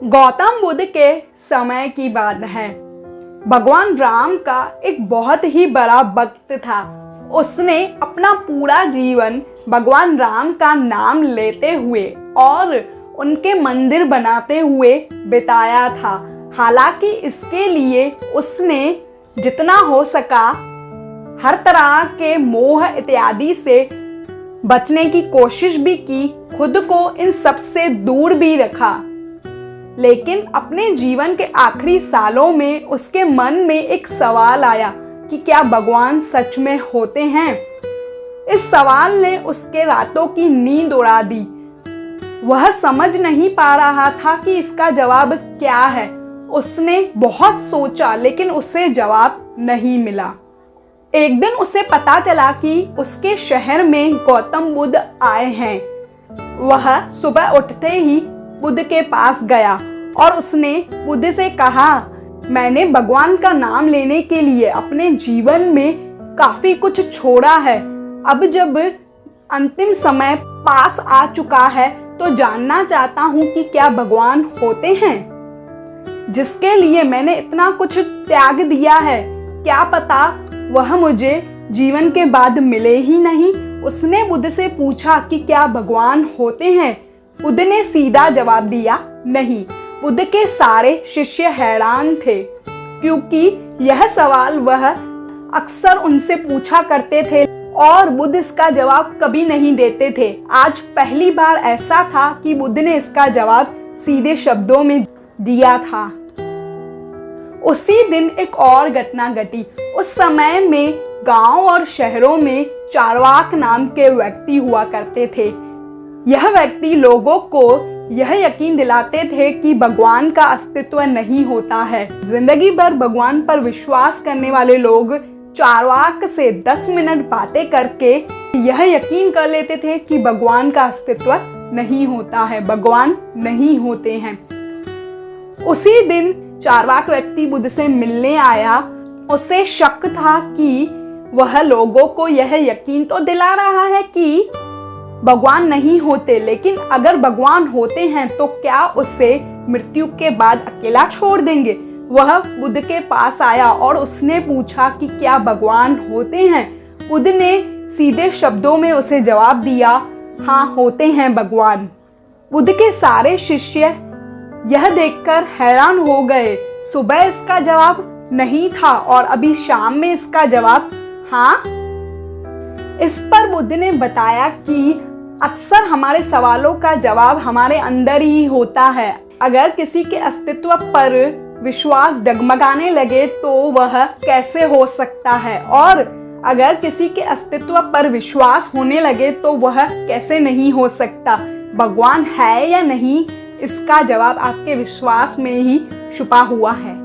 गौतम बुद्ध के समय की बात है। भगवान राम का एक बहुत ही बड़ा भक्त था। उसने अपना पूरा जीवन भगवान राम का नाम लेते हुए और उनके मंदिर बनाते हुए बिताया था। हालांकि इसके लिए उसने जितना हो सका हर तरह के मोह इत्यादि से बचने की कोशिश भी की, खुद को इन सब से दूर भी रखा। लेकिन अपने जीवन के आखिरी सालों में उसके मन में एक सवाल आया कि क्या भगवान सच में होते हैं। इस सवाल ने उसके रातों की नींद उड़ा दी। वह समझ नहीं पा रहा था कि इसका जवाब क्या है। उसने बहुत सोचा लेकिन उसे जवाब नहीं मिला। एक दिन उसे पता चला कि उसके शहर में गौतम बुद्ध आए हैं। वह सुबह उठते ही बुद्ध के पास गया और उसने बुद्ध से कहा, मैंने भगवान का नाम लेने के लिए अपने जीवन में काफी कुछ छोड़ा है। अब जब अंतिम समय पास आ चुका है तो जानना चाहता हूँ कि क्या भगवान होते हैं, जिसके लिए मैंने इतना कुछ त्याग दिया है। क्या पता वह मुझे जीवन के बाद मिले ही नहीं। उसने बुद्ध से पूछा कि क्या भगवान होते हैं। बुद्ध ने सीधा जवाब दिया, नहीं। बुद्ध के सारे शिष्य हैरान थे क्योंकि यह सवाल वह अक्सर उनसे पूछा करते थे और बुद्ध इसका जवाब कभी नहीं देते थे। आज पहली बार ऐसा था कि बुद्ध ने इसका जवाब सीधे शब्दों में दिया था। उसी दिन एक और घटना घटी। उस समय में गांव और शहरों में चार्वाक नाम के व्यक्ति हुआ करते थे। यह व्यक्ति लोगों को यह यकीन दिलाते थे कि भगवान का अस्तित्व नहीं होता है। जिंदगी भर भगवान पर विश्वास करने वाले लोग चार्वाक से 10 मिनट बातें करके यह यकीन कर लेते थे कि भगवान का अस्तित्व नहीं होता है, भगवान नहीं होते हैं। उसी दिन चार्वाक व्यक्ति बुद्ध से मिलने आया। उसे शक था कि वह लोगों को यह यकीन तो दिला रहा है कि भगवान नहीं होते, लेकिन अगर भगवान होते हैं तो क्या उसे मृत्यु के बाद अकेला छोड़ देंगे। वह बुद्ध के पास आया और उसने पूछा कि क्या भगवान होते हैं। बुद्ध ने सीधे शब्दों में उसे जवाब दिया, हाँ होते हैं भगवान। बुद्ध के सारे शिष्य यह देखकर हैरान हो गए। सुबह इसका जवाब नहीं था और अभी शाम में इसका जवाब हाँ। इस पर बुद्ध ने बताया कि अक्सर हमारे सवालों का जवाब हमारे अंदर ही होता है। अगर किसी के अस्तित्व पर विश्वास डगमगाने लगे तो वह कैसे हो सकता है, और अगर किसी के अस्तित्व पर विश्वास होने लगे तो वह कैसे नहीं हो सकता। भगवान है या नहीं, इसका जवाब आपके विश्वास में ही छुपा हुआ है।